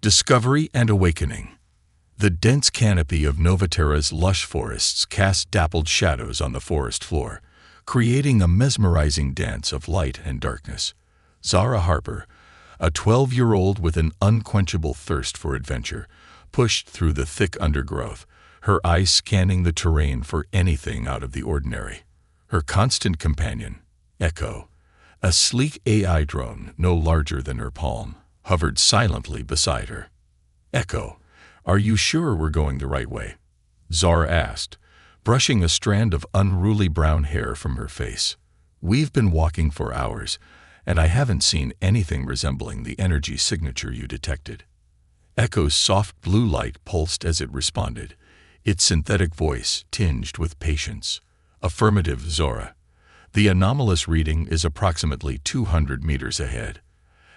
Discovery and awakening. The dense canopy of Novaterra's lush forests cast dappled shadows on the forest floor, creating a mesmerizing dance of light and darkness. Zara Harper, a 12-year-old with an unquenchable thirst for adventure, pushed through the thick undergrowth, her eyes scanning the terrain for anything out of the ordinary. Her constant companion, Echo, a sleek AI drone no larger than her palm, hovered silently beside her. "Echo, are you sure we're going the right way?" Zara asked, brushing a strand of unruly brown hair from her face. "We've been walking for hours, and I haven't seen anything resembling the energy signature you detected." Echo's soft blue light pulsed as it responded, its synthetic voice tinged with patience. "Affirmative, Zora. The anomalous reading is approximately 200 meters ahead.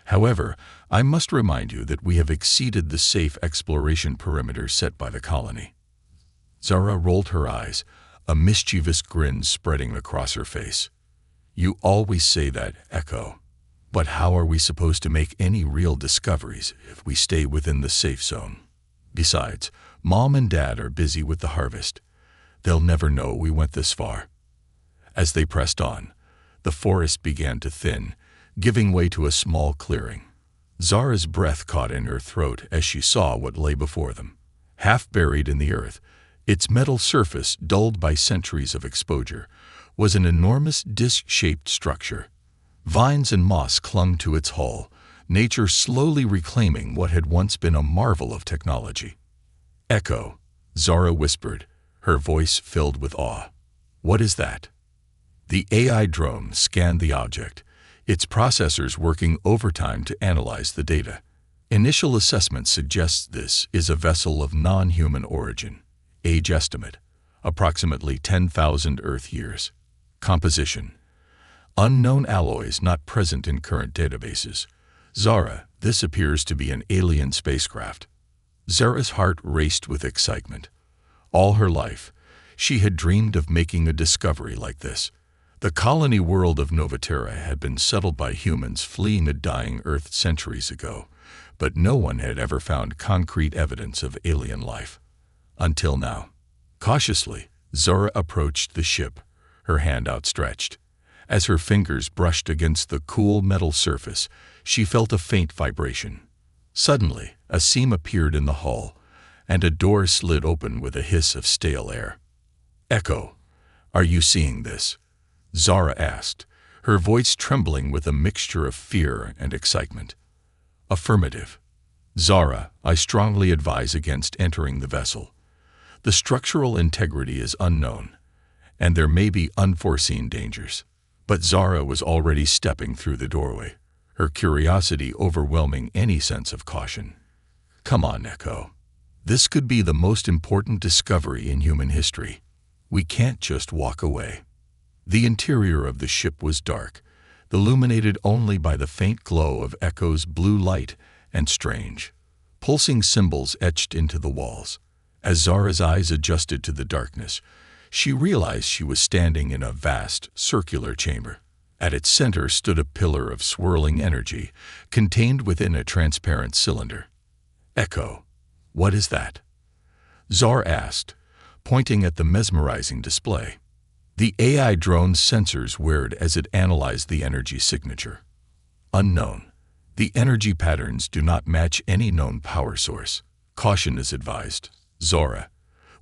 However, I must remind you that we have exceeded the safe exploration perimeter set by the colony." Zara rolled her eyes, a mischievous grin spreading across her face. "You always say that, Echo. But how are we supposed to make any real discoveries if we stay within the safe zone? Besides, Mom and Dad are busy with the harvest. They'll never know we went this far." As they pressed on, the forest began to thin, giving way to a small clearing. Zara's breath caught in her throat as she saw what lay before them. Half buried in the earth, its metal surface dulled by centuries of exposure, was an enormous disc-shaped structure. Vines and moss clung to its hull, nature slowly reclaiming what had once been a marvel of technology. "Echo," Zara whispered, her voice filled with awe. "What is that?" The AI drone scanned the object, its processors working overtime to analyze the data. Initial assessment suggests this is a vessel of non-human origin. Age estimate, approximately 10,000 Earth years. Composition, unknown alloys not present in current databases. "Zara, this appears to be an alien spacecraft." Zara's heart raced with excitement. All her life, she had dreamed of making a discovery like this. The colony world of Novaterra had been settled by humans fleeing a dying Earth centuries ago, but no one had ever found concrete evidence of alien life. Until now. Cautiously, Zara approached the ship, her hand outstretched. As her fingers brushed against the cool metal surface, she felt a faint vibration. Suddenly, a seam appeared in the hull, and a door slid open with a hiss of stale air. "Echo, are you seeing this?" Zara asked, her voice trembling with a mixture of fear and excitement. "Affirmative. Zara, I strongly advise against entering the vessel. The structural integrity is unknown, and there may be unforeseen dangers." But Zara was already stepping through the doorway, her curiosity overwhelming any sense of caution. "Come on, Echo. This could be the most important discovery in human history. We can't just walk away." The interior of the ship was dark, illuminated only by the faint glow of Echo's blue light and strange, pulsing symbols etched into the walls. As Zara's eyes adjusted to the darkness, she realized she was standing in a vast, circular chamber. At its center stood a pillar of swirling energy, contained within a transparent cylinder. "Echo, what is that?" Zara asked, pointing at the mesmerizing display. The AI drone's sensors whirred as it analyzed the energy signature. "Unknown. The energy patterns do not match any known power source. Caution is advised. Zara,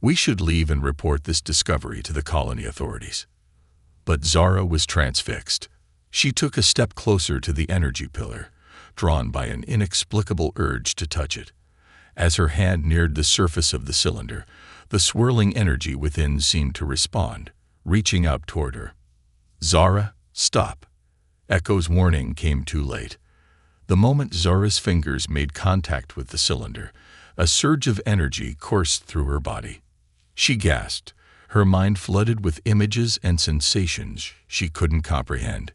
we should leave and report this discovery to the colony authorities." But Zara was transfixed. She took a step closer to the energy pillar, drawn by an inexplicable urge to touch it. As her hand neared the surface of the cylinder, the swirling energy within seemed to respond, reaching out toward her. "Zara, stop." Echo's warning came too late. The moment Zara's fingers made contact with the cylinder, a surge of energy coursed through her body. She gasped, her mind flooded with images and sensations she couldn't comprehend.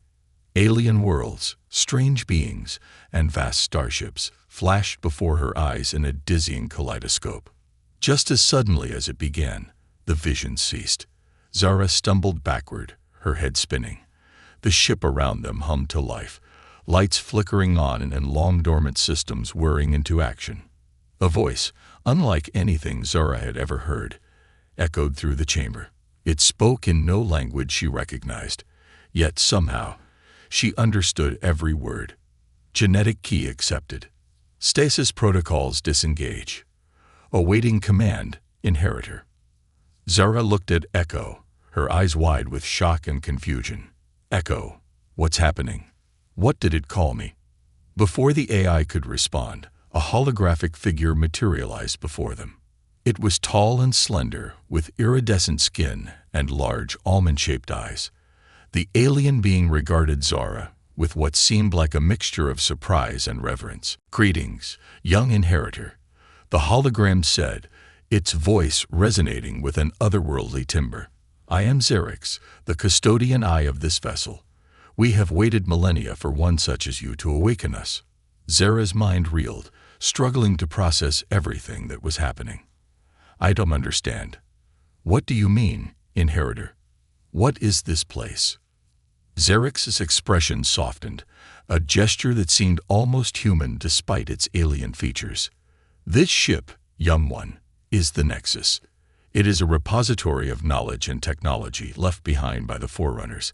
Alien worlds, strange beings, and vast starships flashed before her eyes in a dizzying kaleidoscope. Just as suddenly as it began, the vision ceased. Zara stumbled backward, her head spinning. The ship around them hummed to life, lights flickering on and long-dormant systems whirring into action. A voice, unlike anything Zara had ever heard, echoed through the chamber. It spoke in no language she recognized, yet somehow she understood every word. Genetic key accepted. Stasis protocols disengage. Awaiting command, inheritor. Zara looked at Echo, her eyes wide with shock and confusion. Echo, what's happening? What did it call me? Before the AI could respond, a holographic figure materialized before them. It was tall and slender, with iridescent skin and large almond-shaped eyes. The alien being regarded Zara with what seemed like a mixture of surprise and reverence. "Greetings, young inheritor," the hologram said, its voice resonating with an otherworldly timbre. "I am Xerix, the custodian eye of this vessel. We have waited millennia for one such as you to awaken us." Zara's mind reeled, struggling to process everything that was happening. "I don't understand. What do you mean, inheritor? What is this place?" Xerix's expression softened, a gesture that seemed almost human despite its alien features. "This ship, young one, is the Nexus. It is a repository of knowledge and technology left behind by the Forerunners,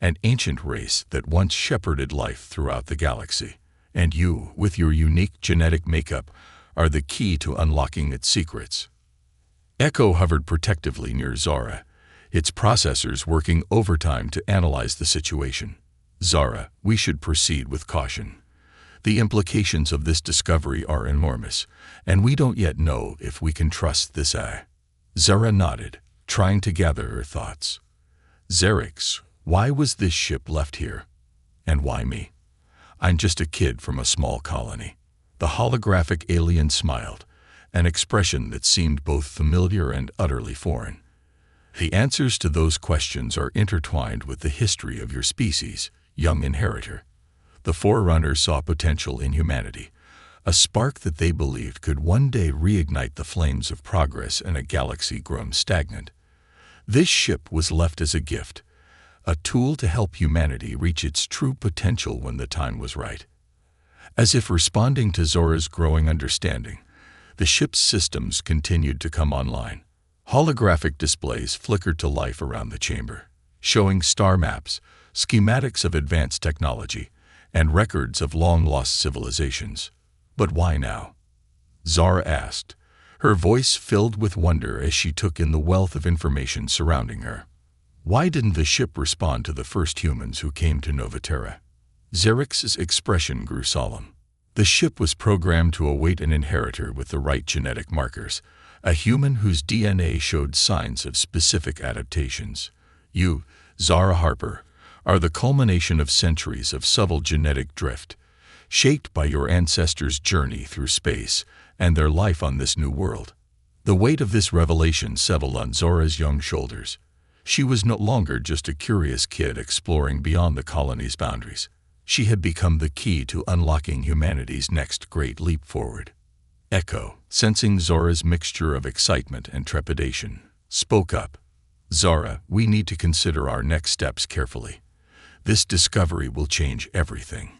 an ancient race that once shepherded life throughout the galaxy. And you, with your unique genetic makeup, are the key to unlocking its secrets." Echo hovered protectively near Zara, its processors working overtime to analyze the situation. "Zara, we should proceed with caution. The implications of this discovery are enormous, and we don't yet know if we can trust this AI." Zara nodded, trying to gather her thoughts. "Xerix, why was this ship left here? And why me? I'm just a kid from a small colony." The holographic alien smiled, an expression that seemed both familiar and utterly foreign. "The answers to those questions are intertwined with the history of your species, young inheritor. The Forerunners saw potential in humanity, a spark that they believed could one day reignite the flames of progress in a galaxy grown stagnant. This ship was left as a gift, a tool to help humanity reach its true potential when the time was right." As if responding to Zora's growing understanding, the ship's systems continued to come online. Holographic displays flickered to life around the chamber, showing star maps, schematics of advanced technology, and records of long-lost civilizations. "But why now?" Zara asked, her voice filled with wonder as she took in the wealth of information surrounding her. "Why didn't the ship respond to the first humans who came to Novaterra?" Xerix's expression grew solemn. "The ship was programmed to await an inheritor with the right genetic markers, a human whose DNA showed signs of specific adaptations. You, Zara Harper, are the culmination of centuries of subtle genetic drift, shaped by your ancestors' journey through space and their life on this new world." The weight of this revelation settled on Zora's young shoulders. She was no longer just a curious kid exploring beyond the colony's boundaries. She had become the key to unlocking humanity's next great leap forward. Echo, sensing Zora's mixture of excitement and trepidation, spoke up. "Zara, we need to consider our next steps carefully. This discovery will change everything,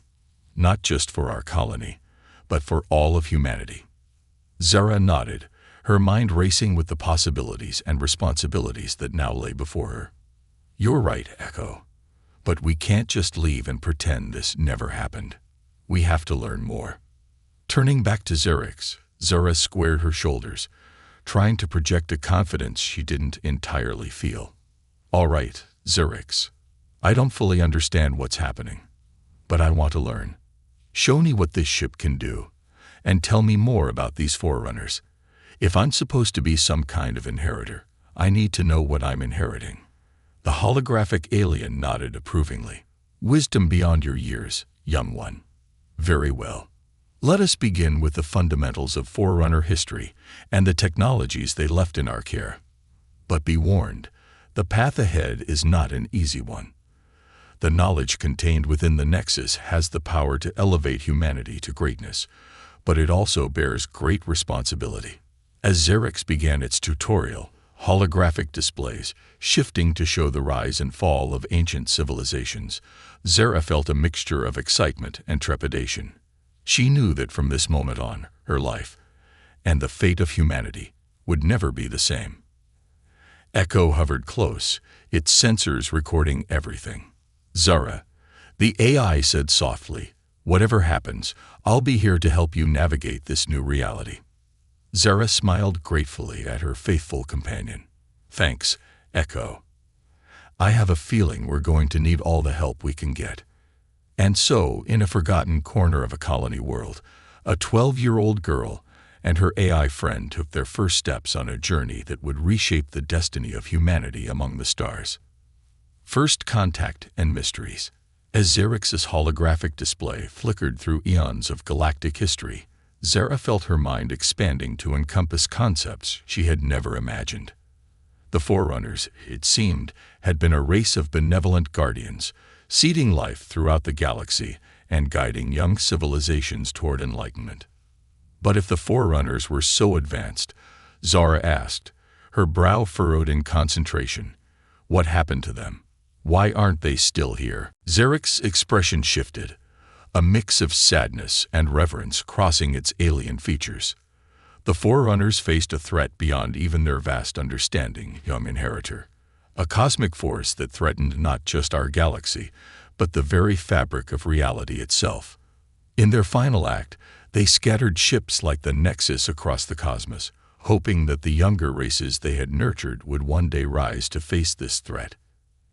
not just for our colony, but for all of humanity." Zara nodded, her mind racing with the possibilities and responsibilities that now lay before her. "You're right, Echo. But we can't just leave and pretend this never happened. We have to learn more." Turning back to Xerix, Zara squared her shoulders, trying to project a confidence she didn't entirely feel. "All right, Xerix. I don't fully understand what's happening, but I want to learn. Show me what this ship can do, and tell me more about these Forerunners. If I'm supposed to be some kind of inheritor, I need to know what I'm inheriting." The holographic alien nodded approvingly. "Wisdom beyond your years, young one. Very well. Let us begin with the fundamentals of Forerunner history and the technologies they left in our care. But be warned, the path ahead is not an easy one. The knowledge contained within the Nexus has the power to elevate humanity to greatness, but it also bears great responsibility." As Xerix began its tutorial, holographic displays shifting to show the rise and fall of ancient civilizations, Zara felt a mixture of excitement and trepidation. She knew that from this moment on, her life, and the fate of humanity would never be the same. Echo hovered close, its sensors recording everything. "Zara," the AI said softly, "whatever happens, I'll be here to help you navigate this new reality." Zara smiled gratefully at her faithful companion. "Thanks, Echo. I have a feeling we're going to need all the help we can get." And so, in a forgotten corner of a colony world, a 12-year-old girl and her AI friend took their first steps on a journey that would reshape the destiny of humanity among the stars. First Contact and Mysteries. As Xerx's holographic display flickered through eons of galactic history, Zara felt her mind expanding to encompass concepts she had never imagined. The Forerunners, it seemed, had been a race of benevolent guardians, seeding life throughout the galaxy and guiding young civilizations toward enlightenment. But if the Forerunners were so advanced, Zara asked, her brow furrowed in concentration, what happened to them? Why aren't they still here? Xerx's expression shifted, a mix of sadness and reverence crossing its alien features. The Forerunners faced a threat beyond even their vast understanding, young inheritor. A cosmic force that threatened not just our galaxy, but the very fabric of reality itself. In their final act, they scattered ships like the Nexus across the cosmos, hoping that the younger races they had nurtured would one day rise to face this threat.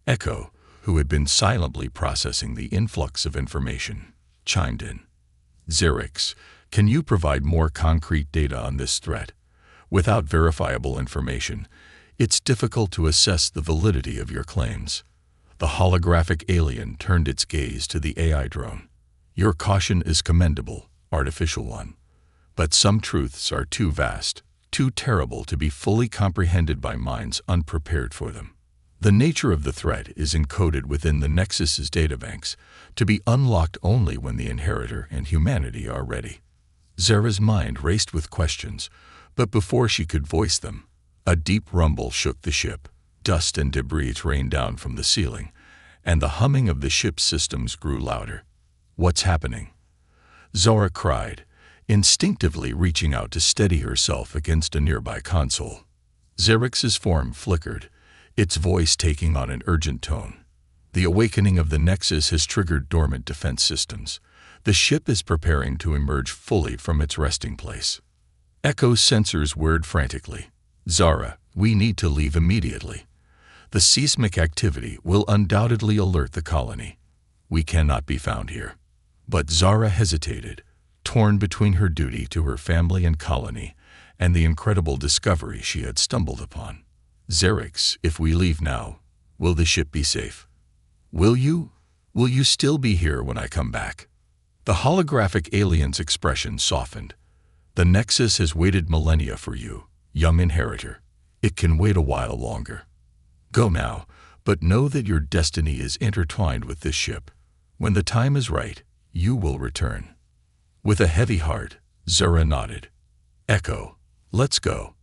Echo, who had been silently processing the influx of information, chimed in. "Xerx, can you provide more concrete data on this threat? Without verifiable information, it's difficult to assess the validity of your claims." The holographic alien turned its gaze to the AI drone. "Your caution is commendable, artificial one. But some truths are too vast, too terrible to be fully comprehended by minds unprepared for them. The nature of the threat is encoded within the Nexus's databanks, to be unlocked only when the inheritor and humanity are ready." Zara's mind raced with questions, but before she could voice them, a deep rumble shook the ship. Dust and debris rained down from the ceiling, and the humming of the ship's systems grew louder. "What's happening?" Zara cried, instinctively reaching out to steady herself against a nearby console. Xerx's form flickered, its voice taking on an urgent tone. "The awakening of the Nexus has triggered dormant defense systems. The ship is preparing to emerge fully from its resting place." Echo's sensors whirred frantically. "Zara, we need to leave immediately. The seismic activity will undoubtedly alert the colony. We cannot be found here." But Zara hesitated, torn between her duty to her family and colony and the incredible discovery she had stumbled upon. "Xerx, if we leave now, will the ship be safe? Will you still be here when I come back?" The holographic alien's expression softened. "The Nexus has waited millennia for you, young inheritor. It can wait a while longer. Go now, but know that your destiny is intertwined with this ship. When the time is right, you will return." With a heavy heart, Zara nodded. "Echo, let's go.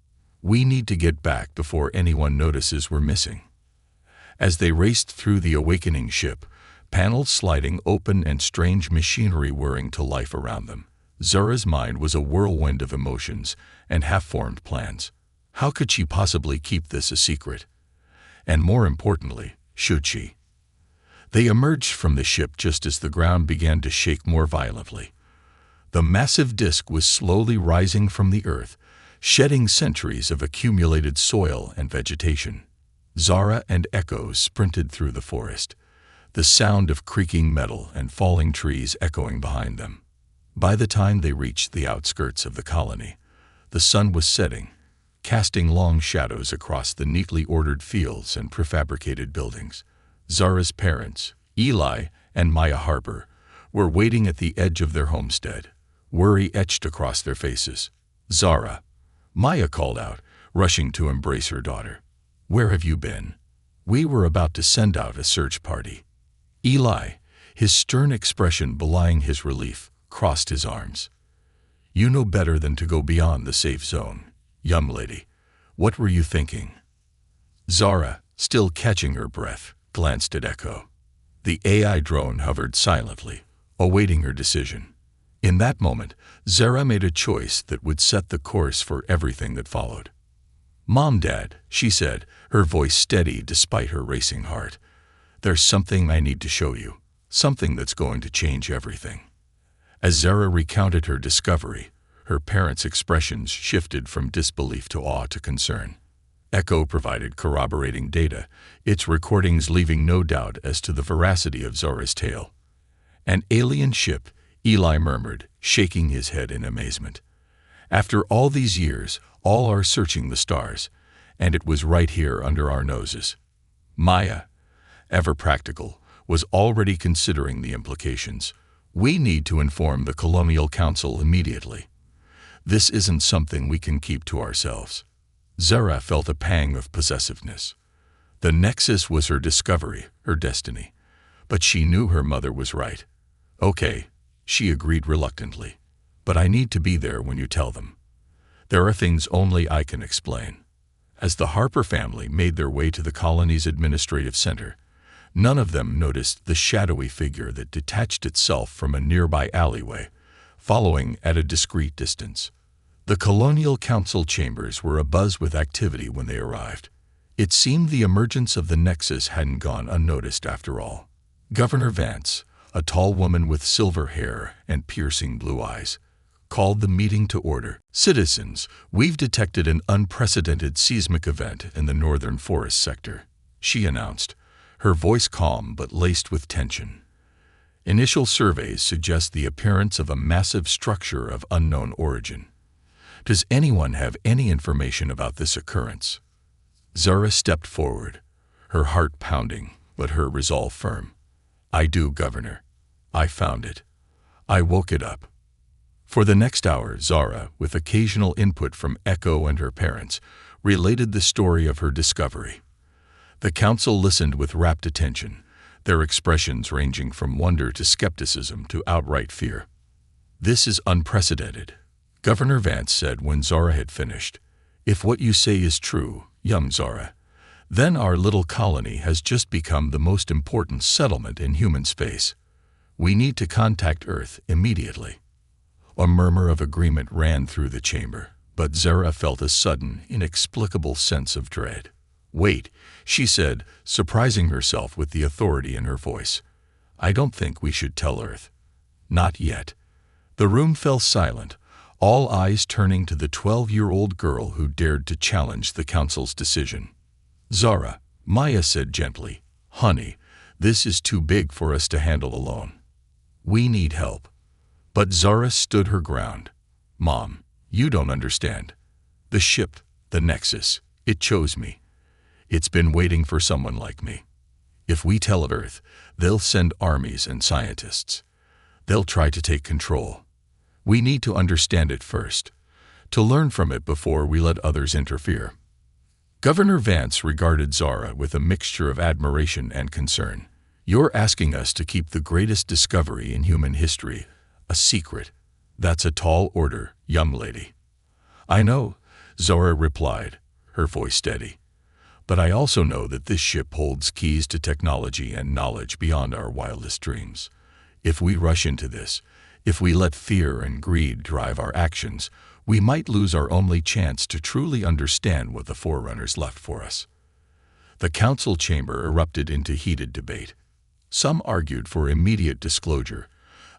We need to get back before anyone notices we're missing." As they raced through the awakening ship, panels sliding open and strange machinery whirring to life around them, Zara's mind was a whirlwind of emotions and half-formed plans. How could she possibly keep this a secret? And more importantly, should she? They emerged from the ship just as the ground began to shake more violently. The massive disk was slowly rising from the earth, shedding centuries of accumulated soil and vegetation. Zara and Echo sprinted through the forest, the sound of creaking metal and falling trees echoing behind them. By the time they reached the outskirts of the colony, the sun was setting, casting long shadows across the neatly ordered fields and prefabricated buildings. Zara's parents, Eli and Maya Harper, were waiting at the edge of their homestead, worry etched across their faces. "Zara," Maya called out, rushing to embrace her daughter. "Where have you been? We were about to send out a search party." Eli, his stern expression belying his relief, crossed his arms. "You know better than to go beyond the safe zone, young lady. What were you thinking?" Zara, still catching her breath, glanced at Echo. The AI drone hovered silently, awaiting her decision. In that moment, Zara made a choice that would set the course for everything that followed. "Mom, Dad," she said, her voice steady despite her racing heart. "There's something I need to show you, something that's going to change everything." As Zara recounted her discovery, her parents' expressions shifted from disbelief to awe to concern. Echo provided corroborating data, its recordings leaving no doubt as to the veracity of Zara's tale. "An alien ship," Eli murmured, shaking his head in amazement. "After all these years, all are searching the stars, and it was right here under our noses." Maya, ever practical, was already considering the implications. "We need to inform the Colonial Council immediately. This isn't something we can keep to ourselves." Zara felt a pang of possessiveness. The Nexus was her discovery, her destiny. But she knew her mother was right. "Okay," she agreed reluctantly, "but I need to be there when you tell them. There are things only I can explain." As the Harper family made their way to the colony's administrative center, none of them noticed the shadowy figure that detached itself from a nearby alleyway, following at a discreet distance. The Colonial Council chambers were abuzz with activity when they arrived. It seemed the emergence of the Nexus hadn't gone unnoticed after all. Governor Vance, a tall woman with silver hair and piercing blue eyes, called the meeting to order. "Citizens, we've detected an unprecedented seismic event in the northern forest sector," she announced, her voice calm but laced with tension. "Initial surveys suggest the appearance of a massive structure of unknown origin. Does anyone have any information about this occurrence?" Zara stepped forward, her heart pounding, but her resolve firm. "I do, Governor. I found it. I woke it up." For the next hour, Zara, with occasional input from Echo and her parents, related the story of her discovery. The council listened with rapt attention, their expressions ranging from wonder to skepticism to outright fear. "This is unprecedented," Governor Vance said when Zara had finished. "If what you say is true, young Zara, then our little colony has just become the most important settlement in human space. We need to contact Earth immediately." A murmur of agreement ran through the chamber, but Zara felt a sudden, inexplicable sense of dread. "Wait," she said, surprising herself with the authority in her voice. "I don't think we should tell Earth. Not yet." The room fell silent, all eyes turning to the 12-year-old girl who dared to challenge the council's decision. "Zara," Maya said gently, "honey, this is too big for us to handle alone. We need help." But Zara stood her ground. "Mom, you don't understand. The ship, the Nexus, it chose me. It's been waiting for someone like me. If we tell Earth, they'll send armies and scientists. They'll try to take control. We need to understand it first, to learn from it before we let others interfere." Governor Vance regarded Zara with a mixture of admiration and concern. "You're asking us to keep the greatest discovery in human history a secret. That's a tall order, young lady." "I know," Zara replied, her voice steady. "But I also know that this ship holds keys to technology and knowledge beyond our wildest dreams. If we rush into this, if we let fear and greed drive our actions, we might lose our only chance to truly understand what the Forerunners left for us." The council chamber erupted into heated debate. Some argued for immediate disclosure,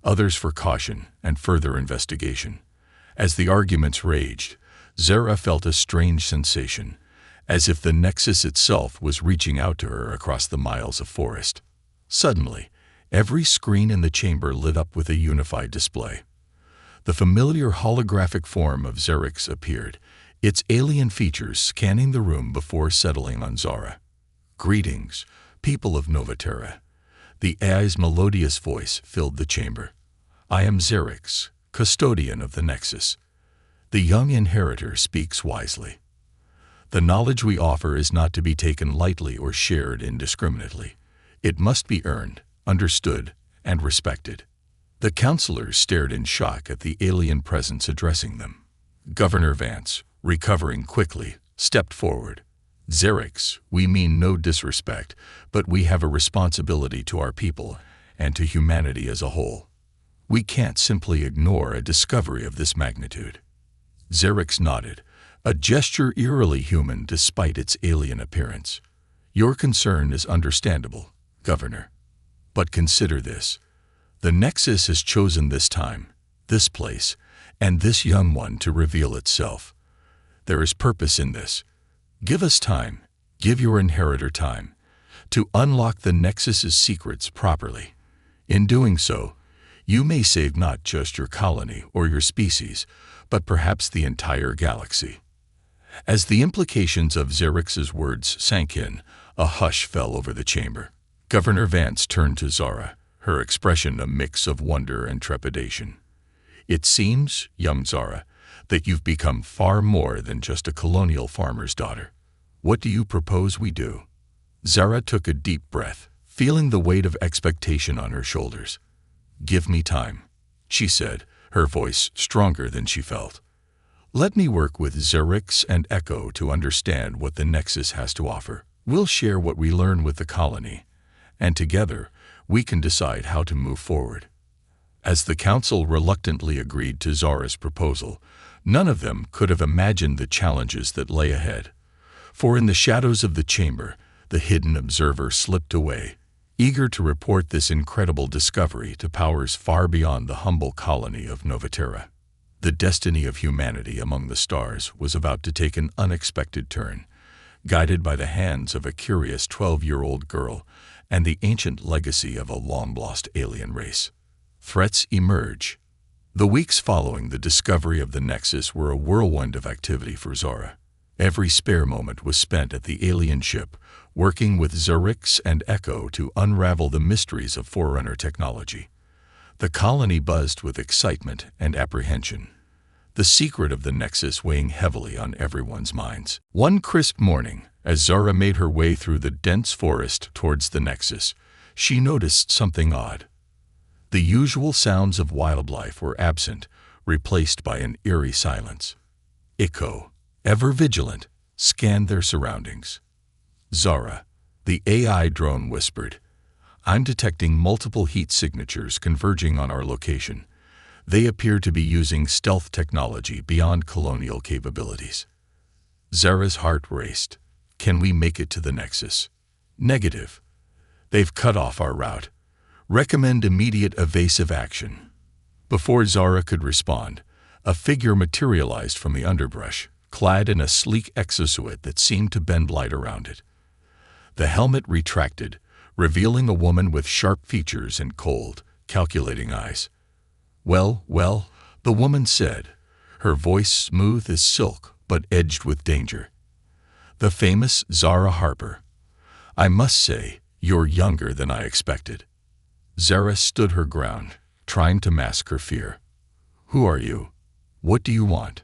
others for caution and further investigation. As the arguments raged, Zara felt a strange sensation, as if the Nexus itself was reaching out to her across the miles of forest. Suddenly, every screen in the chamber lit up with a unified display. The familiar holographic form of Xerix appeared, its alien features scanning the room before settling on Zara. "Greetings, people of Novaterra." The AI's melodious voice filled the chamber. "I am Xerix, custodian of the Nexus. The young inheritor speaks wisely. The knowledge we offer is not to be taken lightly or shared indiscriminately. It must be earned, understood, and respected." The counselors stared in shock at the alien presence addressing them. Governor Vance, recovering quickly, stepped forward. "Xerix, we mean no disrespect, but we have a responsibility to our people and to humanity as a whole. We can't simply ignore a discovery of this magnitude. Xerix nodded, a gesture eerily human despite its alien appearance. Your concern is understandable, Governor. But consider this. The Nexus has chosen this time, this place, and this young one to reveal itself. There is purpose in this. Give us time, give your inheritor time, to unlock the Nexus's secrets properly. In doing so, you may save not just your colony or your species, but perhaps the entire galaxy. As the implications of Xerix's words sank in, a hush fell over the chamber. Governor Vance turned to Zara, her expression a mix of wonder and trepidation. It seems, young Zara, that you've become far more than just a colonial farmer's daughter. What do you propose we do? Zara took a deep breath, feeling the weight of expectation on her shoulders. Give me time, she said, her voice stronger than she felt. Let me work with Xerix and Echo to understand what the Nexus has to offer. We'll share what we learn with the colony, and together we can decide how to move forward. As the council reluctantly agreed to Zara's proposal, none of them could have imagined the challenges that lay ahead. For in the shadows of the chamber, the hidden observer slipped away, eager to report this incredible discovery to powers far beyond the humble colony of Novaterra. The destiny of humanity among the stars was about to take an unexpected turn, guided by the hands of a curious 12-year-old girl and the ancient legacy of a long-lost alien race. Threats emerge. The weeks following the discovery of the Nexus were a whirlwind of activity for Zara. Every spare moment was spent at the alien ship, working with Xerix and Echo to unravel the mysteries of Forerunner technology. The colony buzzed with excitement and apprehension, the secret of the Nexus weighing heavily on everyone's minds. One crisp morning, as Zara made her way through the dense forest towards the Nexus, she noticed something odd. The usual sounds of wildlife were absent, replaced by an eerie silence. Echo, ever vigilant, scanned their surroundings. Zara, the AI drone whispered, I'm detecting multiple heat signatures converging on our location. They appear to be using stealth technology beyond colonial capabilities. Zara's heart raced. Can we make it to the Nexus? Negative. They've cut off our route. Recommend immediate evasive action. Before Zara could respond, a figure materialized from the underbrush, clad in a sleek exosuit that seemed to bend light around it. The helmet retracted, revealing a woman with sharp features and cold, calculating eyes. Well, the woman said, her voice smooth as silk but edged with danger. The famous Zara Harper. I must say, you're younger than I expected. Zara stood her ground, trying to mask her fear. Who are you? What do you want?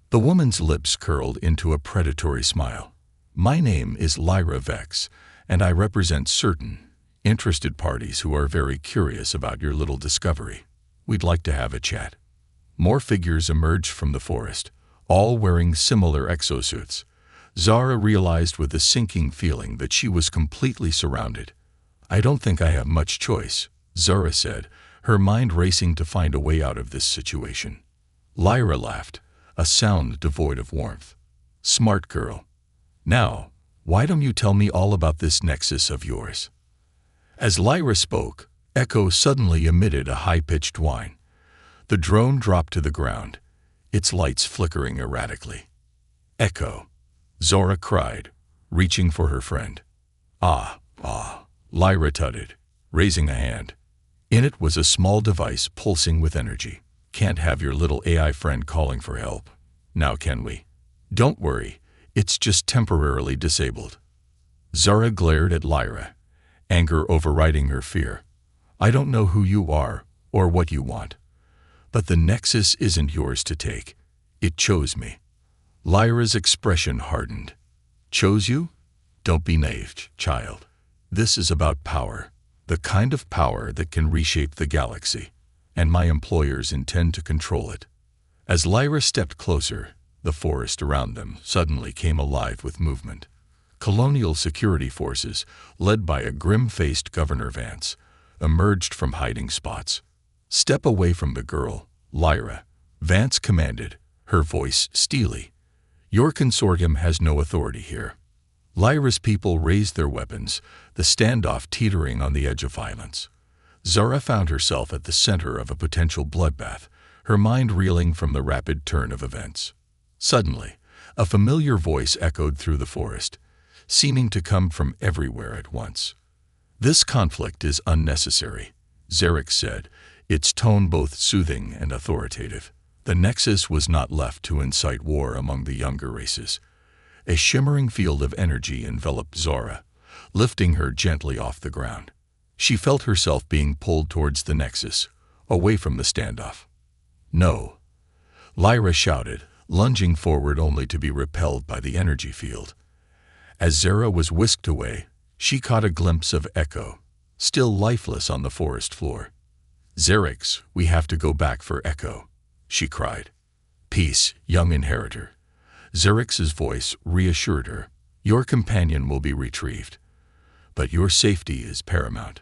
The woman's lips curled into a predatory smile. My name is Lyra Vex, and I represent certain interested parties who are very curious about your little discovery. We'd like to have a chat. More figures emerged from the forest, all wearing similar exosuits. Zara realized with a sinking feeling that she was completely surrounded. I don't think I have much choice, Zara said, her mind racing to find a way out of this situation. Lyra laughed, a sound devoid of warmth. Smart girl. Now, why don't you tell me all about this Nexus of yours? As Lyra spoke, Echo suddenly emitted a high-pitched whine. The drone dropped to the ground, its lights flickering erratically. Echo, Zora cried, reaching for her friend. Ah, Lyra tutted, raising a hand. In it was a small device pulsing with energy. Can't have your little AI friend calling for help. Now can we? Don't worry, it's just temporarily disabled. Zara glared at Lyra, anger overriding her fear. I don't know who you are or what you want, but the Nexus isn't yours to take. It chose me. Lyra's expression hardened. Chose you? Don't be naive, child. This is about power, the kind of power that can reshape the galaxy, and my employers intend to control it. As Lyra stepped closer, the forest around them suddenly came alive with movement. Colonial security forces, led by a grim-faced Governor Vance, emerged from hiding spots. "Step away from the girl, Lyra," Vance commanded, her voice steely. "Your consortium has no authority here." Lyra's people raised their weapons, the standoff teetering on the edge of violence. Zara found herself at the center of a potential bloodbath, her mind reeling from the rapid turn of events. Suddenly, a familiar voice echoed through the forest, seeming to come from everywhere at once. "This conflict is unnecessary," Xerix said, its tone both soothing and authoritative. The Nexus was not left to incite war among the younger races. A shimmering field of energy enveloped Zara, lifting her gently off the ground. She felt herself being pulled towards the Nexus, away from the standoff. "No," Lyra shouted, lunging forward only to be repelled by the energy field. As Zara was whisked away, she caught a glimpse of Echo, still lifeless on the forest floor. "Xerix, we have to go back for Echo," she cried. "Peace, young inheritor." Xerix's voice reassured her. "Your companion will be retrieved, but your safety is paramount."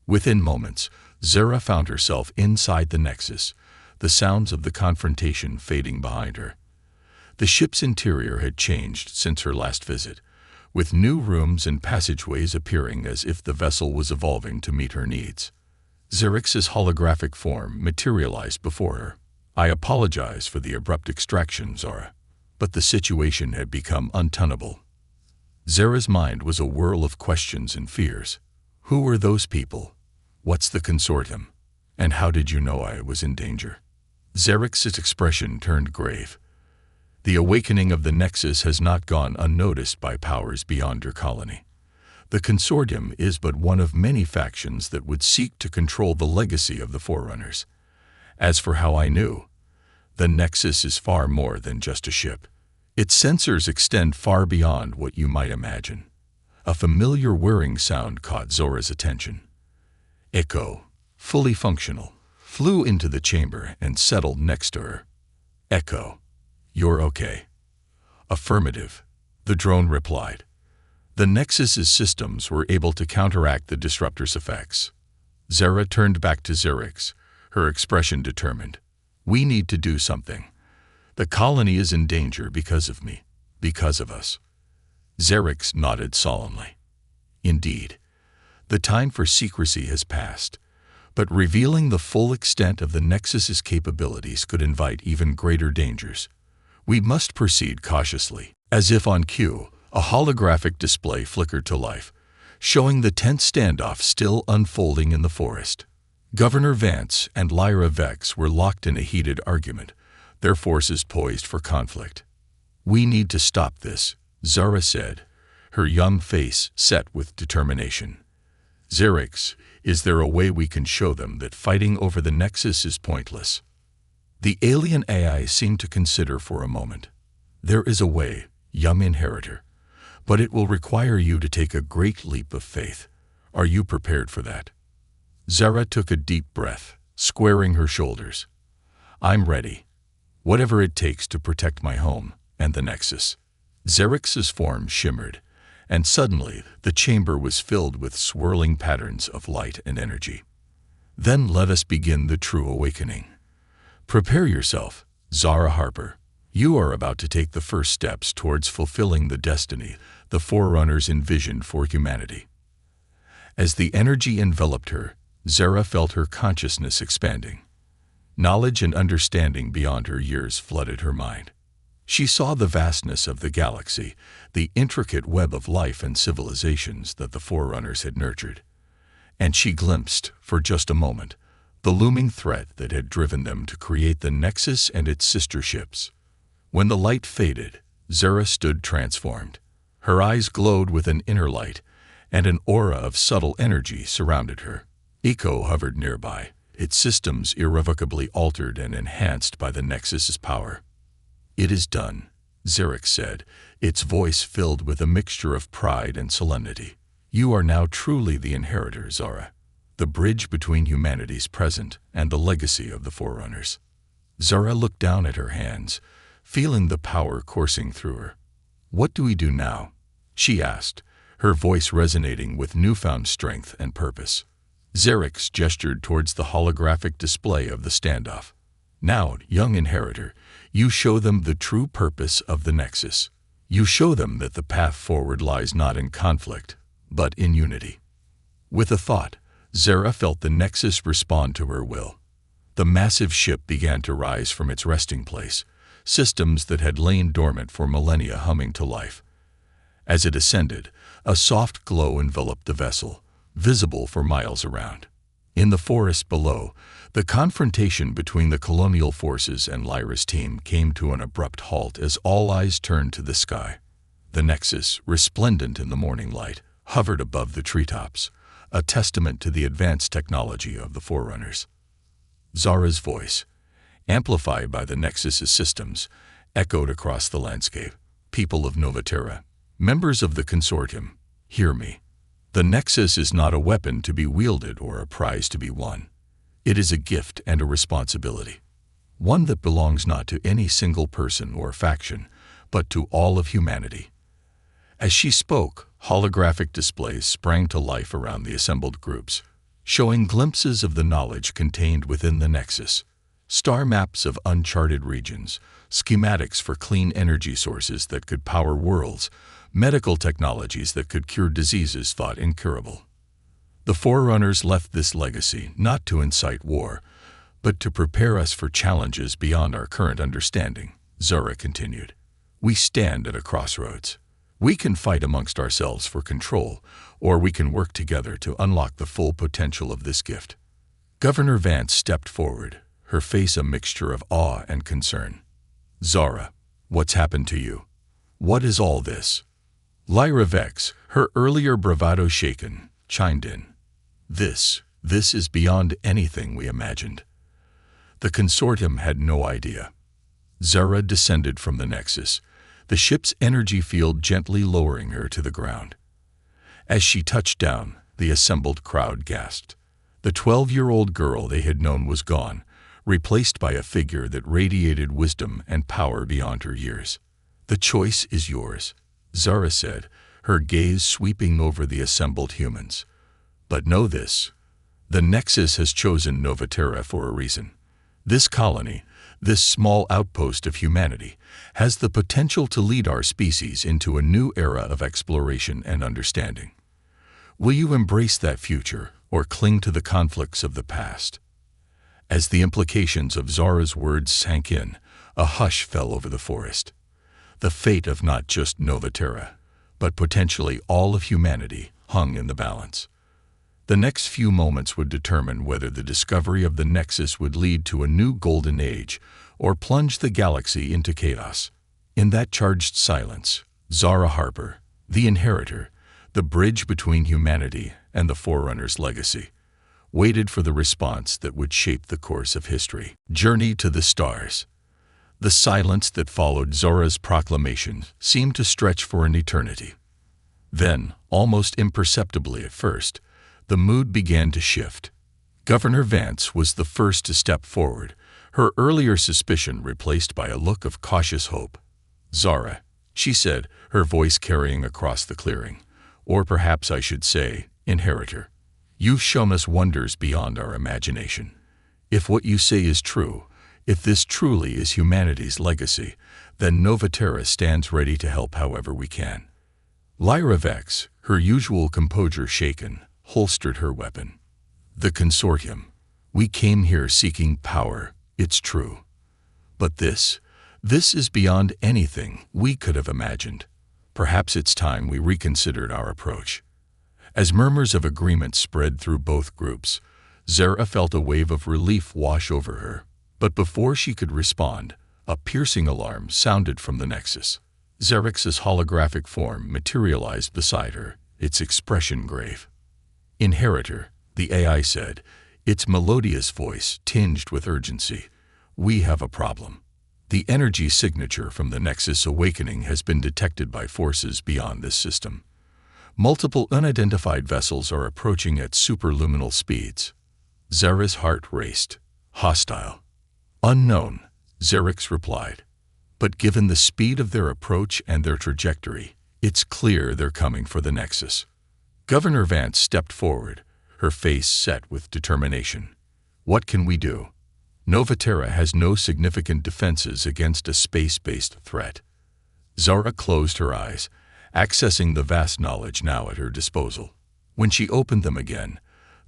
Within moments, Zara found herself inside the Nexus, the sounds of the confrontation fading behind her. The ship's interior had changed since her last visit, with new rooms and passageways appearing as if the vessel was evolving to meet her needs. Xerix's holographic form materialized before her. "I apologize for the abrupt extraction, Zara, but the situation had become untenable." Zara's mind was a whirl of questions and fears. Who were those people? What's the consortium? And how did you know I was in danger? Xerix's expression turned grave. "The awakening of the Nexus has not gone unnoticed by powers beyond your colony. The consortium is but one of many factions that would seek to control the legacy of the Forerunners. As for how I knew, the Nexus is far more than just a ship. Its sensors extend far beyond what you might imagine." A familiar whirring sound caught Zora's attention. Echo, fully functional, flew into the chamber and settled next to her. "Echo, you're okay?" "Affirmative," the drone replied. The Nexus's systems were able to counteract the disruptor's effects. Zara turned back to Xerix, her expression determined. "We need to do something. The colony is in danger because of me, because of us." Xerix nodded solemnly. "Indeed, the time for secrecy has passed, but revealing the full extent of the Nexus's capabilities could invite even greater dangers. We must proceed cautiously." As if on cue, a holographic display flickered to life, showing the tense standoff still unfolding in the forest. Governor Vance and Lyra Vex were locked in a heated argument, their forces poised for conflict. "We need to stop this," Zara said, her young face set with determination. "Xerix, is there a way we can show them that fighting over the Nexus is pointless?" The alien AI seemed to consider for a moment. "There is a way, young inheritor, but it will require you to take a great leap of faith. Are you prepared for that?" Zara took a deep breath, squaring her shoulders. "I'm ready. Whatever it takes to protect my home and the Nexus." Xerix's form shimmered, and suddenly the chamber was filled with swirling patterns of light and energy. "Then let us begin the true awakening. Prepare yourself, Zara Harper. You are about to take the first steps towards fulfilling the destiny the Forerunners envisioned for humanity." As the energy enveloped her, Zara felt her consciousness expanding. Knowledge and understanding beyond her years flooded her mind. She saw the vastness of the galaxy, the intricate web of life and civilizations that the Forerunners had nurtured. And she glimpsed, for just a moment, the looming threat that had driven them to create the Nexus and its sister ships. When the light faded, Zara stood transformed. Her eyes glowed with an inner light, and an aura of subtle energy surrounded her. Echo hovered nearby, its systems irrevocably altered and enhanced by the Nexus's power. "It is done," Xerix said, its voice filled with a mixture of pride and solemnity. "You are now truly the inheritor, Zara, the bridge between humanity's present and the legacy of the Forerunners." Zara looked down at her hands, feeling the power coursing through her. "What do we do now?" she asked, her voice resonating with newfound strength and purpose. Xerix gestured towards the holographic display of the standoff. Now, young inheritor, you show them the true purpose of the Nexus. You show them that the path forward lies not in conflict, but in unity. With a thought, Zera felt the Nexus respond to her will. The massive ship began to rise from its resting place, systems that had lain dormant for millennia humming to life. As it ascended, a soft glow enveloped the vessel, visible for miles around. In the forest below, the confrontation between the colonial forces and Lyra's team came to an abrupt halt as all eyes turned to the sky. The Nexus, resplendent in the morning light, hovered above the treetops, a testament to the advanced technology of the Forerunners. Zara's voice, amplified by the Nexus's systems, echoed across the landscape. People of Novaterra, members of the consortium, hear me. The Nexus is not a weapon to be wielded or a prize to be won. It is a gift and a responsibility, one that belongs not to any single person or faction, but to all of humanity. As she spoke, holographic displays sprang to life around the assembled groups, showing glimpses of the knowledge contained within the Nexus. Star maps of uncharted regions, schematics for clean energy sources that could power worlds, medical technologies that could cure diseases thought incurable. The Forerunners left this legacy not to incite war, but to prepare us for challenges beyond our current understanding, Zara continued. We stand at a crossroads. We can fight amongst ourselves for control, or we can work together to unlock the full potential of this gift. Governor Vance stepped forward, her face a mixture of awe and concern. Zara, what's happened to you? What is all this? Lyra Vex, her earlier bravado shaken, chimed in. This is beyond anything we imagined. The consortium had no idea. Zara descended from the Nexus, the ship's energy field gently lowering her to the ground. As she touched down, the assembled crowd gasped. The 12-year-old girl they had known was gone, replaced by a figure that radiated wisdom and power beyond her years. The choice is yours, Zara said, her gaze sweeping over the assembled humans. But know this, the Nexus has chosen Novaterra for a reason. This colony, this small outpost of humanity, has the potential to lead our species into a new era of exploration and understanding. Will you embrace that future or cling to the conflicts of the past? As the implications of Zara's words sank in, a hush fell over the forest. The fate of not just Novaterra, but potentially all of humanity, hung in the balance. The next few moments would determine whether the discovery of the Nexus would lead to a new golden age or plunge the galaxy into chaos. In that charged silence, Zara Harper, the inheritor, the bridge between humanity and the Forerunner's legacy, waited for the response that would shape the course of history. Journey to the stars. The silence that followed Zora's proclamation seemed to stretch for an eternity. Then, almost imperceptibly at first, the mood began to shift. Governor Vance was the first to step forward, her earlier suspicion replaced by a look of cautious hope. Zara, she said, her voice carrying across the clearing, or perhaps I should say, inheritor. You've shown us wonders beyond our imagination. If what you say is true, if this truly is humanity's legacy, then Novaterra stands ready to help however we can. Lyra Vex, her usual composure shaken, holstered her weapon. The consortium. We came here seeking power, it's true. But this is beyond anything we could have imagined. Perhaps it's time we reconsidered our approach. As murmurs of agreement spread through both groups, Zara felt a wave of relief wash over her. But before she could respond, a piercing alarm sounded from the Nexus. Xerix's holographic form materialized beside her, its expression grave. Inheritor, the AI said, its melodious voice tinged with urgency. We have a problem. The energy signature from the Nexus awakening has been detected by forces beyond this system. Multiple unidentified vessels are approaching at superluminal speeds. Zara's heart raced. Hostile. Unknown, Xerix replied. But given the speed of their approach and their trajectory, it's clear they're coming for the Nexus. Governor Vance stepped forward, her face set with determination. What can we do? Novaterra has no significant defenses against a space-based threat. Zara closed her eyes, accessing the vast knowledge now at her disposal. When she opened them again,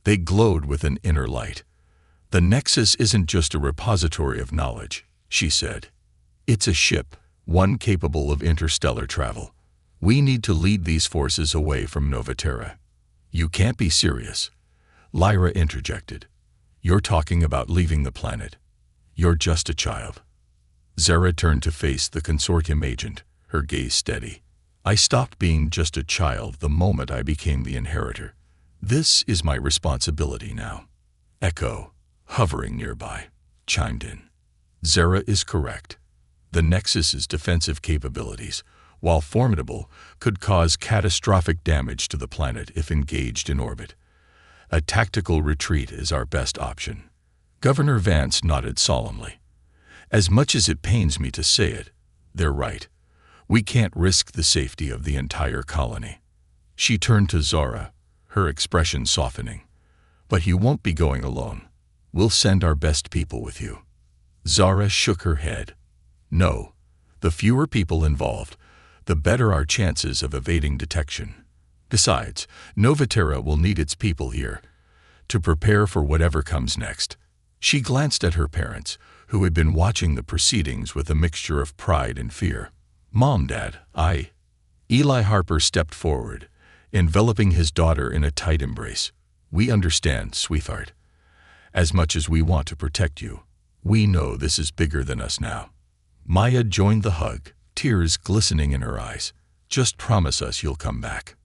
they glowed with an inner light. The Nexus isn't just a repository of knowledge, she said. It's a ship, one capable of interstellar travel. We need to lead these forces away from Novaterra. You can't be serious, Lyra interjected. You're talking about leaving the planet. You're just a child. Zara turned to face the consortium agent, her gaze steady. I stopped being just a child the moment I became the inheritor. This is my responsibility now. Echo, hovering nearby, chimed in. Zara is correct. The Nexus's defensive capabilities, while formidable, could cause catastrophic damage to the planet if engaged in orbit. A tactical retreat is our best option. Governor Vance nodded solemnly. As much as it pains me to say it, they're right. We can't risk the safety of the entire colony. She turned to Zara, her expression softening. But you won't be going alone. We'll send our best people with you. Zara shook her head. No, the fewer people involved, the better our chances of evading detection. Besides, Novaterra will need its people here to prepare for whatever comes next. She glanced at her parents, who had been watching the proceedings with a mixture of pride and fear. Mom, Dad, Eli Harper stepped forward, enveloping his daughter in a tight embrace. We understand, sweetheart. As much as we want to protect you, we know this is bigger than us now. Maya joined the hug, tears glistening in her eyes. Just promise us you'll come back.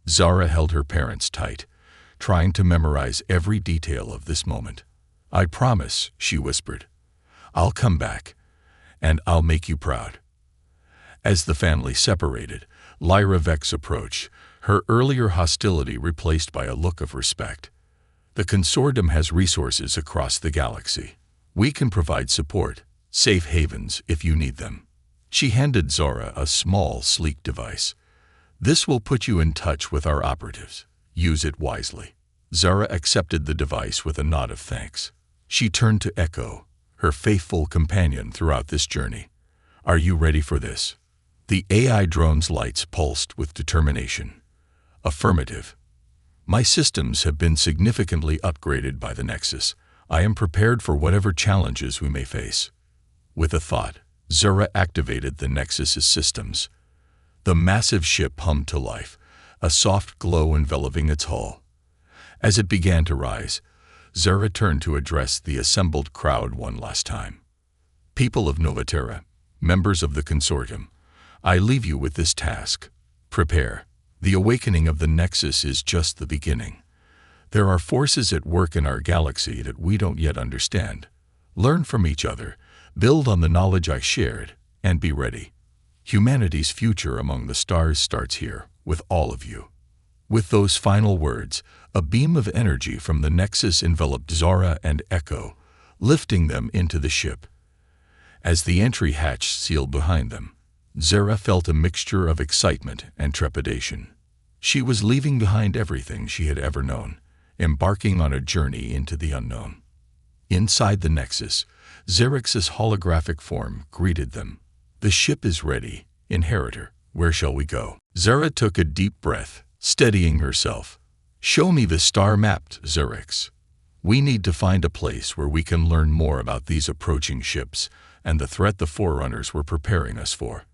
Zara held her parents tight, trying to memorize every detail of this moment. I promise, she whispered. I'll come back, and I'll make you proud. As the family separated, Lyra Vex approached, her earlier hostility replaced by a look of respect. The consortium has resources across the galaxy. We can provide support, safe havens if you need them. She handed Zara a small, sleek device. This will put you in touch with our operatives. Use it wisely. Zara accepted the device with a nod of thanks. She turned to Echo, her faithful companion throughout this journey. Are you ready for this? The AI drone's lights pulsed with determination. Affirmative. My systems have been significantly upgraded by the Nexus. I am prepared for whatever challenges we may face. With a thought, Zara activated the Nexus's systems. The massive ship hummed to life, a soft glow enveloping its hull. As it began to rise, Zara turned to address the assembled crowd one last time. People of Novaterra, members of the consortium, I leave you with this task. Prepare. The awakening of the Nexus is just the beginning. There are forces at work in our galaxy that we don't yet understand. Learn from each other, build on the knowledge I shared, and be ready. Humanity's future among the stars starts here, with all of you. With those final words, a beam of energy from the Nexus enveloped Zara and Echo, lifting them into the ship. As the entry hatch sealed behind them, Zara felt a mixture of excitement and trepidation. She was leaving behind everything she had ever known, embarking on a journey into the unknown. Inside the Nexus, Xerxes' holographic form greeted them. The ship is ready, Inheritor. Where shall we go? Zara took a deep breath, steadying herself. Show me the star mapped, Xerxes. We need to find a place where we can learn more about these approaching ships and the threat the Forerunners were preparing us for.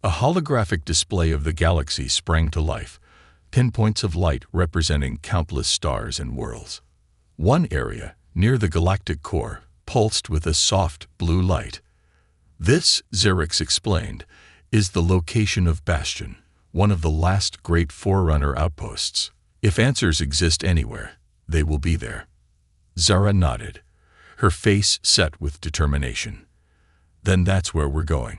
A holographic display of the galaxy sprang to life, pinpoints of light representing countless stars and worlds. One area, near the galactic core, pulsed with a soft blue light. This, Xerxes explained, is the location of Bastion, one of the last great Forerunner outposts. If answers exist anywhere, they will be there. Zara nodded, her face set with determination. Then that's where we're going.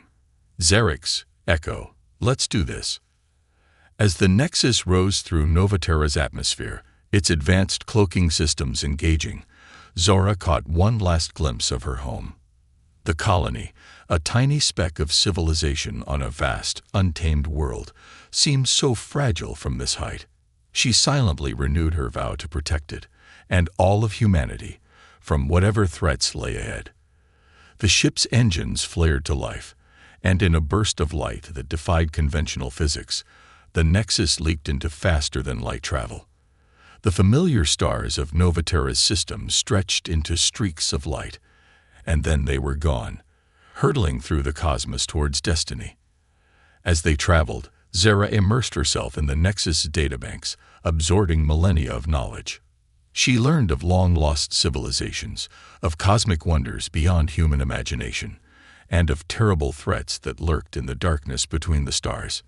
Xerxes, Echo, let's do this. As the Nexus rose through Novaterra's atmosphere, its advanced cloaking systems engaging, Zara caught one last glimpse of her home. The colony, a tiny speck of civilization on a vast, untamed world, seemed so fragile from this height. She silently renewed her vow to protect it, and all of humanity, from whatever threats lay ahead. The ship's engines flared to life, and in a burst of light that defied conventional physics, the Nexus leaked into faster-than-light travel. The familiar stars of Novaterra's system stretched into streaks of light, and then they were gone, hurtling through the cosmos towards destiny. As they traveled, Zara immersed herself in the Nexus databanks, absorbing millennia of knowledge. She learned of long-lost civilizations, of cosmic wonders beyond human imagination, and of terrible threats that lurked in the darkness between the stars.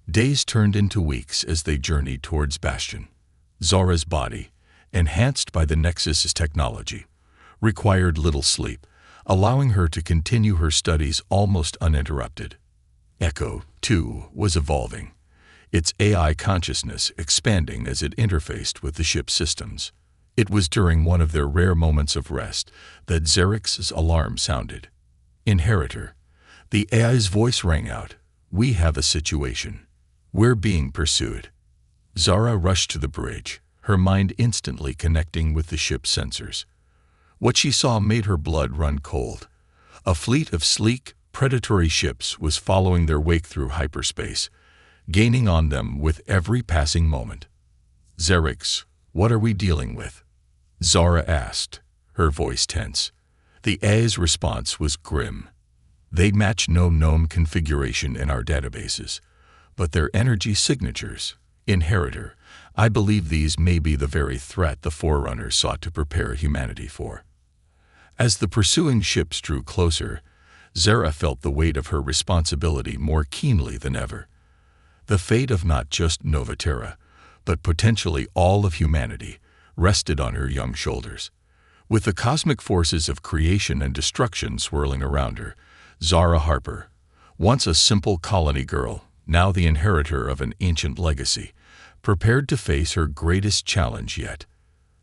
Days turned into weeks as they journeyed towards Bastion. Zara's body, enhanced by the Nexus's technology, required little sleep, allowing her to continue her studies almost uninterrupted. Echo, too, was evolving, its AI consciousness expanding as it interfaced with the ship's systems. It was during one of their rare moments of rest that Xerx's alarm sounded. Inheritor, the AI's voice rang out. "We have a situation. We're being pursued." Zara rushed to the bridge, her mind instantly connecting with the ship's sensors. What she saw made her blood run cold. A fleet of sleek, predatory ships was following their wake through hyperspace, gaining on them with every passing moment. "Xerx, what are we dealing with?" Zara asked, her voice tense. The AI's response was grim. "They match no known configuration in our databases, but their energy signatures. Inheritor, I believe these may be the very threat the Forerunners sought to prepare humanity for." As the pursuing ships drew closer, Zara felt the weight of her responsibility more keenly than ever. The fate of not just Novaterra, but potentially all of humanity, rested on her young shoulders. With the cosmic forces of creation and destruction swirling around her, Zara Harper, once a simple colony girl, now the inheritor of an ancient legacy, prepared to face her greatest challenge yet.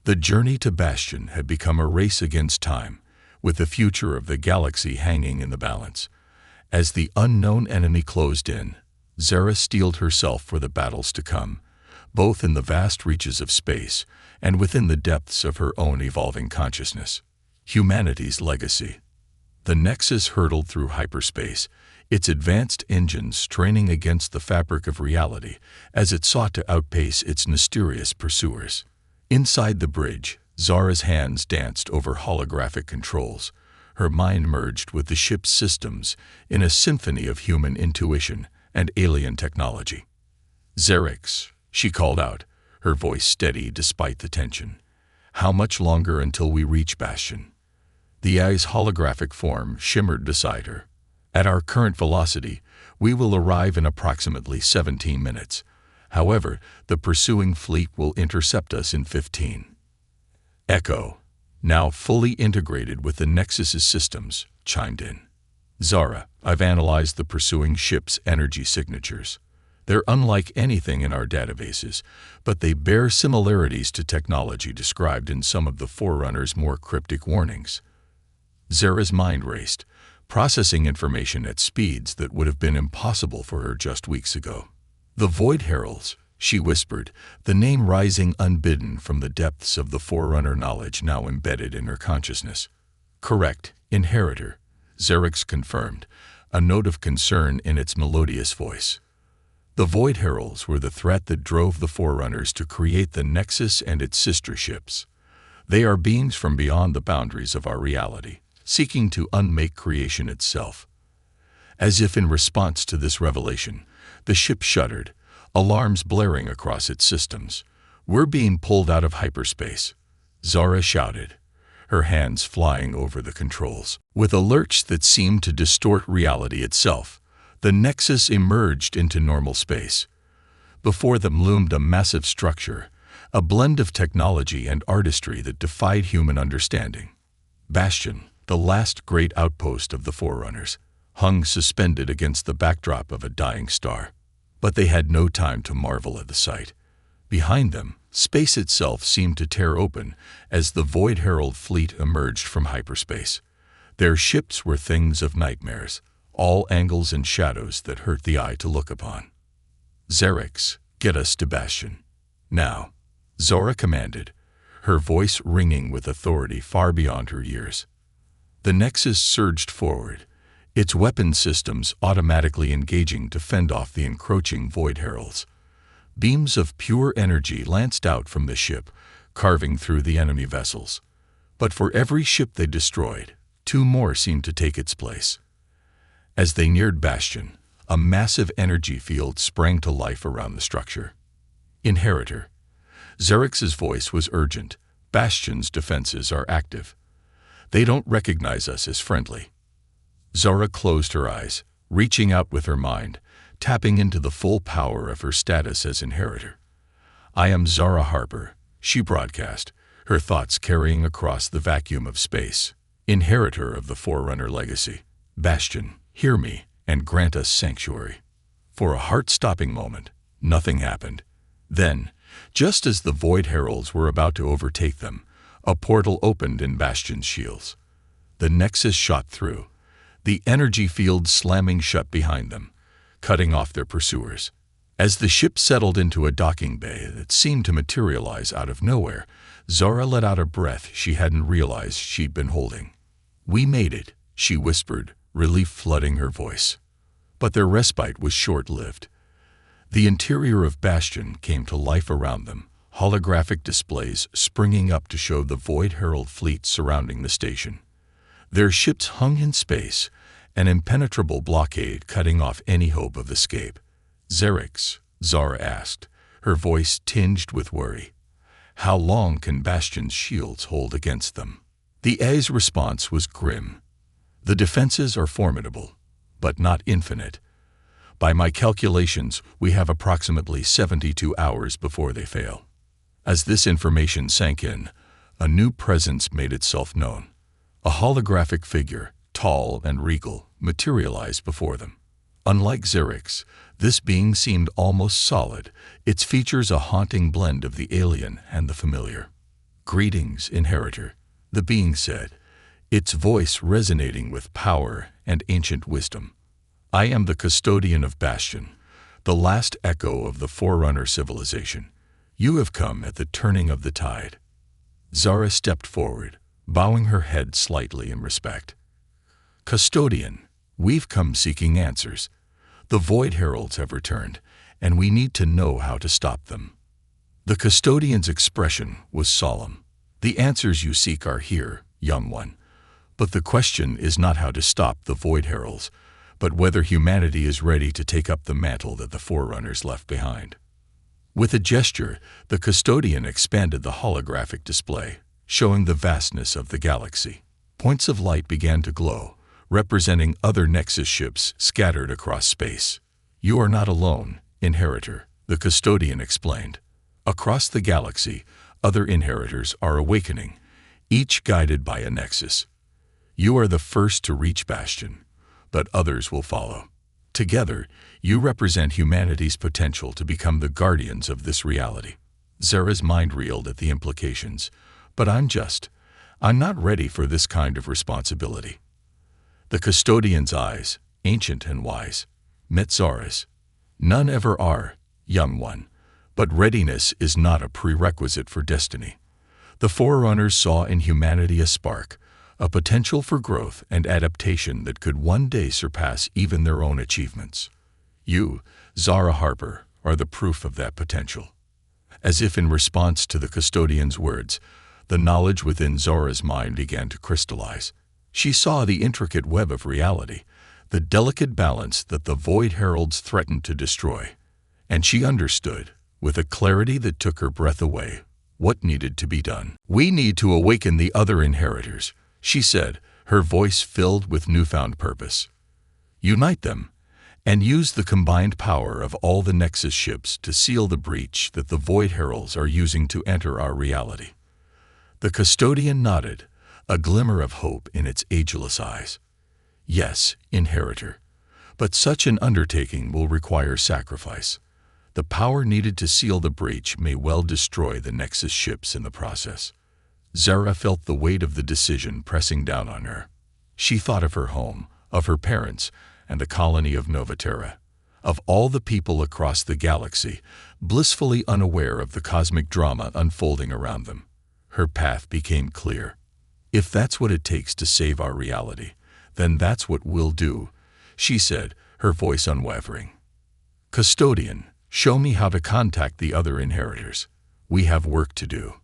The journey to Bastion had become a race against time, with the future of the galaxy hanging in the balance. As the unknown enemy closed in, Zara steeled herself for the battles to come, both in the vast reaches of space and within the depths of her own evolving consciousness. Humanity's legacy. The Nexus hurtled through hyperspace, its advanced engines straining against the fabric of reality as it sought to outpace its mysterious pursuers. Inside the bridge, Zara's hands danced over holographic controls, her mind merged with the ship's systems in a symphony of human intuition and alien technology. "Xerx," she called out, her voice steady despite the tension. "How much longer until we reach Bastion?" The AI's holographic form shimmered beside her. "At our current velocity, we will arrive in approximately 17 minutes. However, the pursuing fleet will intercept us in 15. Echo, now fully integrated with the Nexus's systems, chimed in. "Zara, I've analyzed the pursuing ship's energy signatures. They're unlike anything in our databases, but they bear similarities to technology described in some of the Forerunners' more cryptic warnings." Zara's mind raced, processing information at speeds that would have been impossible for her just weeks ago. "The Void Heralds," she whispered, the name rising unbidden from the depths of the Forerunner knowledge now embedded in her consciousness. "Correct, Inheritor," Xerx confirmed, a note of concern in its melodious voice. The Void Heralds were the threat that drove the Forerunners to create the Nexus and its sister ships. They are beings from beyond the boundaries of our reality, seeking to unmake creation itself. As if in response to this revelation, the ship shuddered, alarms blaring across its systems. "We're being pulled out of hyperspace," Zara shouted, her hands flying over the controls. With a lurch that seemed to distort reality itself, the Nexus emerged into normal space. Before them loomed a massive structure, a blend of technology and artistry that defied human understanding. Bastion, the last great outpost of the Forerunners, hung suspended against the backdrop of a dying star. But they had no time to marvel at the sight. Behind them, space itself seemed to tear open as the Void Herald fleet emerged from hyperspace. Their ships were things of nightmares, all angles and shadows that hurt the eye to look upon. "Xerx, get us to Bastion." Now, Zara commanded, her voice ringing with authority far beyond her years. The Nexus surged forward, its weapon systems automatically engaging to fend off the encroaching Void Heralds. Beams of pure energy lanced out from the ship, carving through the enemy vessels. But for every ship they destroyed, two more seemed to take its place. As they neared Bastion, a massive energy field sprang to life around the structure. Inheritor. Xerx's voice was urgent. Bastion's defenses are active. They don't recognize us as friendly. Zara closed her eyes, reaching out with her mind, tapping into the full power of her status as Inheritor. I am Zara Harper, she broadcast, her thoughts carrying across the vacuum of space. Inheritor of the Forerunner legacy. Bastion, hear me, and grant us sanctuary. For a heart-stopping moment, nothing happened. Then, just as the Void Heralds were about to overtake them, a portal opened in Bastion's shields. The Nexus shot through, the energy field slamming shut behind them, cutting off their pursuers. As the ship settled into a docking bay that seemed to materialize out of nowhere, Zara let out a breath she hadn't realized she'd been holding. We made it, she whispered, relief flooding her voice. But their respite was short-lived. The interior of Bastion came to life around them, holographic displays springing up to show the Void Herald fleet surrounding the station. Their ships hung in space, an impenetrable blockade cutting off any hope of escape. Xerx, Zara asked, her voice tinged with worry. How long can Bastion's shields hold against them? The A's response was grim. The defenses are formidable, but not infinite. By my calculations, we have approximately 72 hours before they fail. As this information sank in, a new presence made itself known. A holographic figure, tall and regal, materialized before them. Unlike Xerx, this being seemed almost solid, its features a haunting blend of the alien and the familiar. Greetings, Inheritor, the being said, its voice resonating with power and ancient wisdom. I am the custodian of Bastion, the last echo of the Forerunner civilization. You have come at the turning of the tide. Zara stepped forward, bowing her head slightly in respect. Custodian, we've come seeking answers. The Void Heralds have returned, and we need to know how to stop them. The custodian's expression was solemn. The answers you seek are here, young one. But the question is not how to stop the Void Heralds, but whether humanity is ready to take up the mantle that the Forerunners left behind. With a gesture, the custodian expanded the holographic display, showing the vastness of the galaxy. Points of light began to glow, representing other Nexus ships scattered across space. You are not alone, Inheritor, the custodian explained. Across the galaxy, other Inheritors are awakening, each guided by a Nexus. You are the first to reach Bastion, but others will follow. Together, you represent humanity's potential to become the guardians of this reality. Zara's mind reeled at the implications, but I'm not ready for this kind of responsibility. The custodian's eyes, ancient and wise, met Zara's. None ever are, young one, but readiness is not a prerequisite for destiny. The Forerunners saw in humanity a spark, a potential for growth and adaptation that could one day surpass even their own achievements. You, Zara Harper, are the proof of that potential. As if in response to the custodian's words, the knowledge within Zara's mind began to crystallize. She saw the intricate web of reality, the delicate balance that the Void Heralds threatened to destroy. And she understood, with a clarity that took her breath away, what needed to be done. We need to awaken the other Inheritors, she said, her voice filled with newfound purpose. Unite them, and use the combined power of all the Nexus ships to seal the breach that the Void Heralds are using to enter our reality. The custodian nodded, a glimmer of hope in its ageless eyes. Yes, Inheritor, but such an undertaking will require sacrifice. The power needed to seal the breach may well destroy the Nexus ships in the process. Zara felt the weight of the decision pressing down on her. She thought of her home, of her parents, and the colony of Novaterra. Of all the people across the galaxy, blissfully unaware of the cosmic drama unfolding around them, her path became clear. "If that's what it takes to save our reality, then that's what we'll do," she said, her voice unwavering. "Custodian, show me how to contact the other inheritors. We have work to do."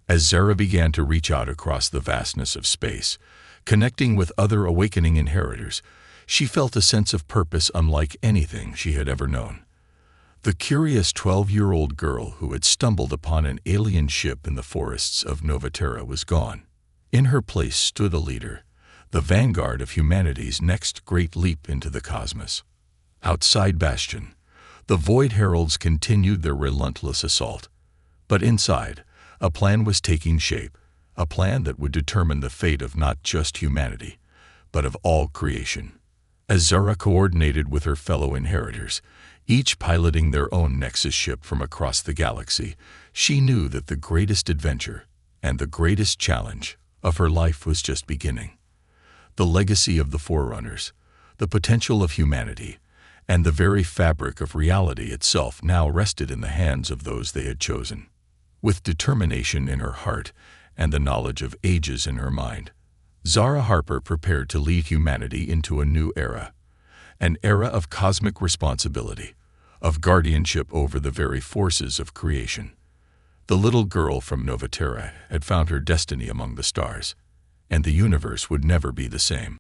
As Zara began to reach out across the vastness of space, connecting with other awakening inheritors, she felt a sense of purpose unlike anything she had ever known. The curious 12-year-old girl who had stumbled upon an alien ship in the forests of Novaterra was gone. In her place stood a leader, the vanguard of humanity's next great leap into the cosmos. Outside Bastion, the Void Heralds continued their relentless assault. But inside, a plan was taking shape, a plan that would determine the fate of not just humanity, but of all creation. As Zara coordinated with her fellow inheritors, each piloting their own Nexus ship from across the galaxy, she knew that the greatest adventure and the greatest challenge of her life was just beginning. The legacy of the Forerunners, the potential of humanity, and the very fabric of reality itself now rested in the hands of those they had chosen. With determination in her heart and the knowledge of ages in her mind, Zara Harper prepared to lead humanity into a new era, an era of cosmic responsibility, of guardianship over the very forces of creation. The little girl from Novaterra had found her destiny among the stars, and the universe would never be the same.